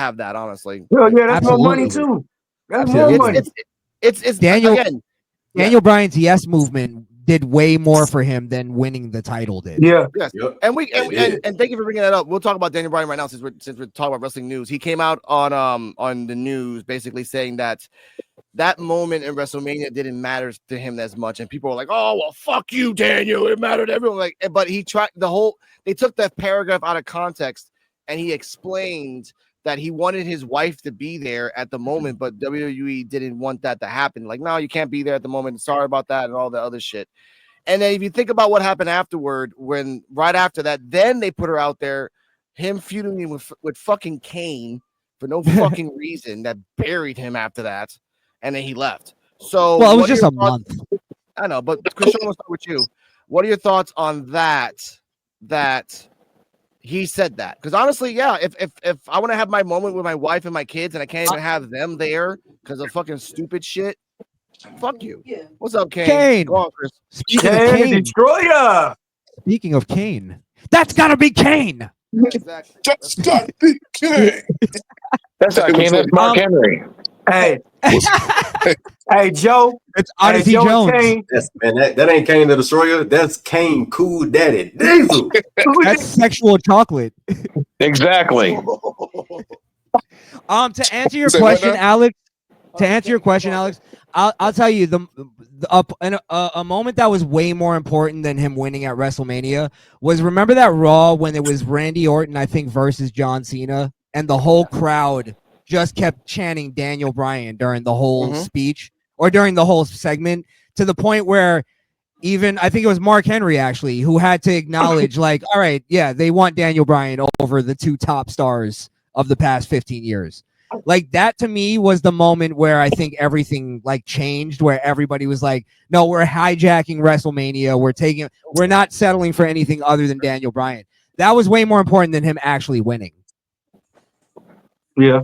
have that, honestly. Yeah, that's more money Absolutely. too. That's Absolutely. more money. It's Daniel again. Daniel Bryan's Yes movement did way more for him than winning the title did. Yeah. Yes, Yep. and thank you for bringing that up. We'll talk about Daniel Bryan right now since we're talking about wrestling news. He came out on the news basically saying that moment in WrestleMania didn't matter to him as much, and people were like, "Oh well, fuck you, Daniel. It mattered to everyone." Like, but he tried they took that paragraph out of context, and he explained that he wanted his wife to be there at the moment, but WWE didn't want that to happen. Like, no, you can't be there at the moment. Sorry about that, and all the other shit. And then if you think about what happened afterward, when right after that, then they put her out there, him feuding with fucking Kane for no fucking reason, that buried him after that, and then he left. So, well, it was just a month. I know, but Christian, we'll start with you. What are your thoughts on that? That he said that? Because honestly, yeah, if I want to have my moment with my wife and my kids, and I can't even have them there because of fucking stupid shit. Fuck you. What's up, Kane? Kane. Go on, Chris. Speaking of Kane, Destroyer. speaking of Kane, that's gotta be Kane. Exactly. That's got to be Kane. That's not Kane. That's Mark Henry. Hey, hey, Joe. It's Odyssey Joe Jones. Kane. That ain't Kane the Destroyer. That's Kane Cool Daddy Diesel. That's sexual chocolate. Exactly. To answer your Say what question, now? Alex. To answer your question, Alex, I'll tell you a moment that was way more important than him winning at WrestleMania was, remember that Raw when it was Randy Orton, I think, versus John Cena, and the whole crowd just kept chanting Daniel Bryan during the whole speech or during the whole segment, to the point where even I think it was Mark Henry actually who had to acknowledge, like, all right, yeah, they want Daniel Bryan over the two top stars of the past 15 years. Like, that to me was the moment where I think everything like changed, where everybody was like, no, we're hijacking WrestleMania. We're not settling for anything other than Daniel Bryan. That was way more important than him actually winning. Yeah.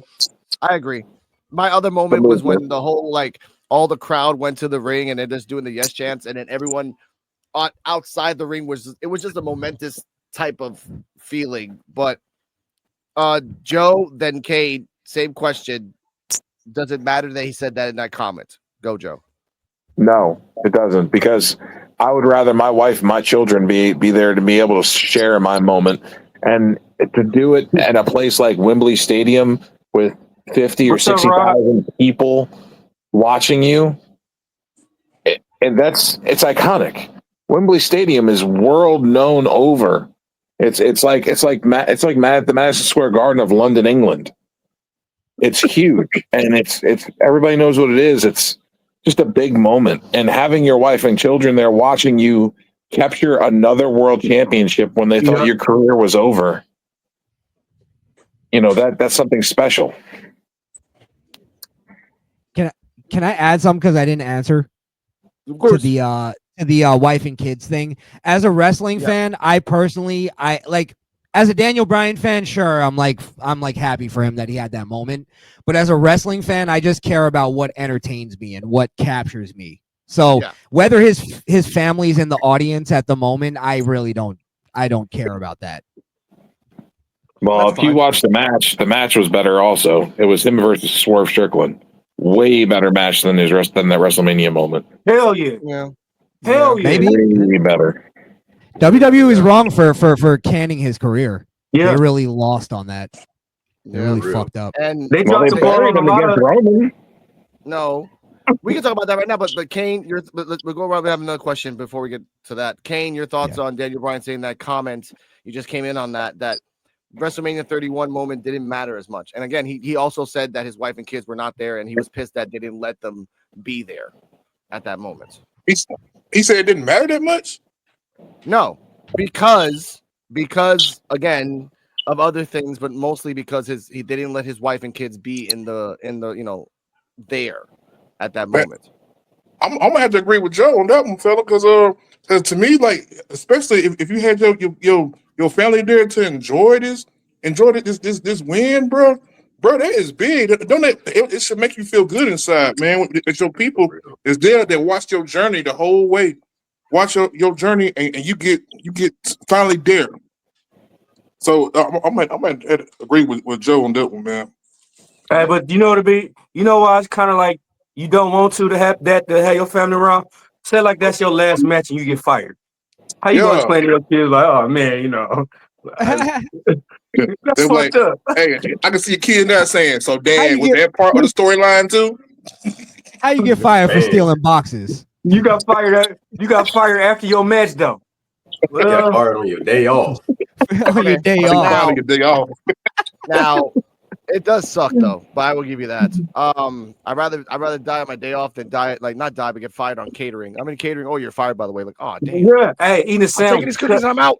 I agree. My other moment was when the whole, like, all the crowd went to the ring and they're just doing the yes chants, and then everyone outside the ring was just a momentous type of feeling. But Joe, then Cade, same question. Does it matter that he said that in that comment? Go, Joe. No, it doesn't, because I would rather my wife and my children be there to be able to share in my moment, and to do it at a place like Wembley Stadium with 50 or 60,000 people watching you. And it's iconic. Wembley Stadium is world known over. It's like the Madison Square Garden of London, England. It's huge, and it's everybody knows what it is. It's just a big moment, and having your wife and children there watching you capture another world championship when they thought your career was over. You know, that's something special. Can I add something, because I didn't answer to the wife and kids thing? As a wrestling fan, I personally, as a Daniel Bryan fan, sure, I'm like happy for him that he had that moment. But as a wrestling fan, I just care about what entertains me and what captures me. So whether his family's in the audience at the moment, I really don't care about that. Well, if you watch the match was better also. It was him versus Swerve Strickland. Way better match than that WrestleMania moment. Hell yeah. Yeah. Hell yeah. Maybe way better. WWE is wrong for canning his career. Yeah. They really lost on that. They really fucked up. And they dropped the ball on a lot of Roman. No, we can talk about that right now. But Kane, we'll go around. We have another question before we get to that. Kane, your thoughts on Daniel Bryan saying that comment? You just came in on that WrestleMania 31 moment didn't matter as much. And again, he also said that his wife and kids were not there, and he was pissed that they didn't let them be there at that moment. He said it didn't matter that much? No, because again of other things, but mostly because he didn't let his wife and kids be in the there at that moment. I'm gonna have to agree with Joe on that one, fella, because to me, like, especially if you had your family there to enjoy this win, bro, that is big. It should make you feel good inside, man. That your people is there that watched your journey the whole way, watch your journey, and you get finally there. So I might agree with Joe on that one, man. Hey, but you know what it be? You know why it's kind of like you don't want to have your family around? Say like that's your last match and you get fired. How you gonna Yeah. explain to your kids like, oh man, you know, that's They're like, fucked up. hey, I can see a kid now saying, so How dad, you was get that part of the storyline too? how you get fired for Man, stealing boxes? You got fired. You got fired after your match though. you got Well, fired on your day off. On your Okay, day I think off. finally your day off. now it does suck though, but I will give you that. I'd rather die on my day off than die like not die but get fired on catering. I'm in catering. Oh, you're fired by the way. Like, oh damn. yeah. Hey, eating a I'm taking sandwich. these cookies and I'm out.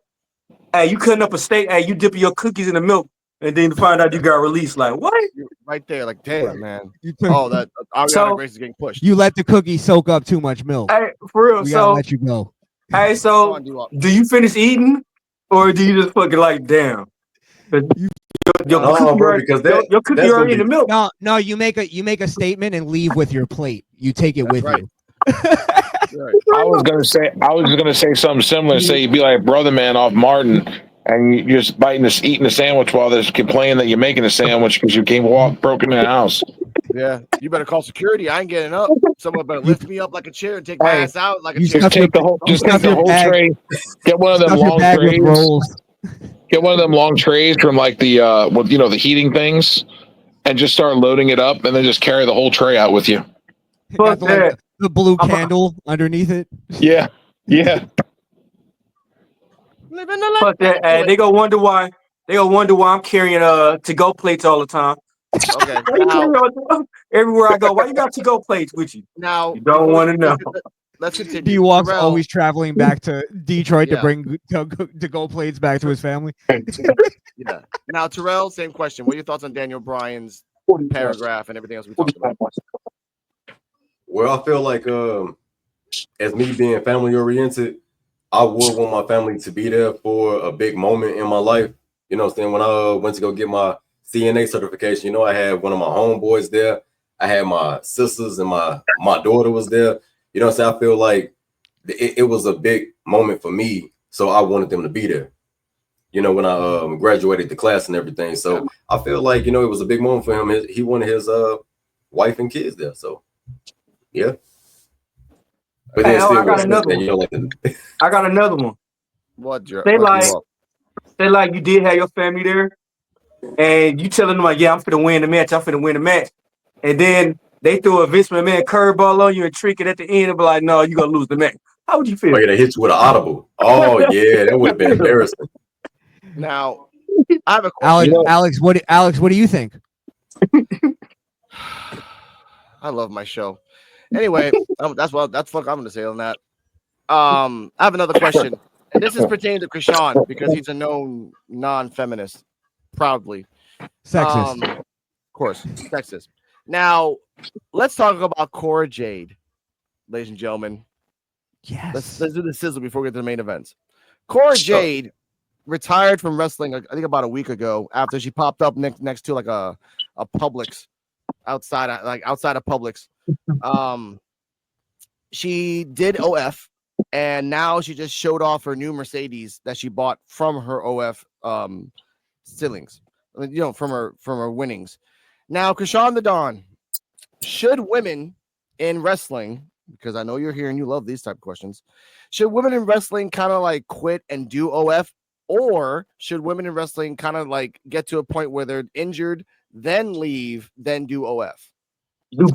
Hey, you cutting up a steak. Hey, you dipping your cookies in the milk, and then find out you got released. Like what? You're right there, like damn man. You took, Oh, that Ariana So- Grace is getting pushed. you let the cookie soak up too much milk. Hey, for real. We gotta So, let you go. hey, Come so on, do do you finish eating, or do you just fucking like damn? Your No, cookie bro, already, because your cookie that's already in gonna the milk. No, you make a statement and leave with your plate. You take it That's with right. you. right. I was gonna say something similar. Say you'd be like Brother Man off Martin, and you're just eating a sandwich while they're complaining that you're making a sandwich because you broke into the house. Yeah, you better call security. I ain't getting up. Someone better lift me up like a chair and take my Hey, ass out like a you chair. stuff Just stuff take the your whole bag- tray. Get one of them Stuff your long bag with trays. rolls. Get one of them long trays from like the with the heating things, and just start loading it up, and then just carry the whole tray out with you. Got fuck the that. blue I'm a- candle underneath it. Yeah, yeah. Living the life. Fuck that. Hey, they gonna wonder why. They gonna wonder why I'm carrying to-go plates all the time. Okay, Why you now, carry everywhere I go? Why you got to-go plates with you? now, You don't before want to we- know. Let's continue. D Walk's Terrell, always traveling back to Detroit Yeah. to bring to go plates back to his family. Yeah. Now, Terrell, same question. What are your thoughts on Daniel Bryan's paragraph and everything else we talked about? Well, I feel like as me being family oriented, I would want my family to be there for a big moment in my life. You know what I'm saying? When I went to go get my CNA certification, I had one of my homeboys there. I had my sisters and my daughter was there. You know what I'm saying? I feel like it was a big moment for me. So I wanted them to be there. When I graduated the class and everything. So I feel like, it was a big moment for him. He wanted his wife and kids there. So yeah. But Hey, then I still got respect another that, one. I got another one. What, Say like you did have your family there, and you telling them like, yeah, I'm finna win the match. I'm finna win the match, and then they threw a Vince McMahon curveball on you and trick it at the end and be like, no, you gonna lose the match. How would you feel? Oh, yeah, they hit you with an audible. Oh yeah, that would have been embarrassing. Now, I have a question. Alex, what do you think? I love my show. Anyway, that's what I'm gonna say on that. I have another question, and this is pertaining to Krishan because he's a known non-feminist, proudly. Sexist. Of course, sexist. Now, let's talk about Cora Jade, ladies and gentlemen. Yes. Let's do the sizzle before we get to the main events. Cora Jade retired from wrestling, I think about a week ago, after she popped up next to like a Publix outside of Publix. She did OF, and now she just showed off her new Mercedes that she bought from her OF stillings, from her winnings. Now, Krishan the Don, should women in wrestling, because I know you're here and you love these type of questions, should women in wrestling kind of like quit and do OF, or should women in wrestling kind of like get to a point where they're injured, then leave, then do OF? Do both.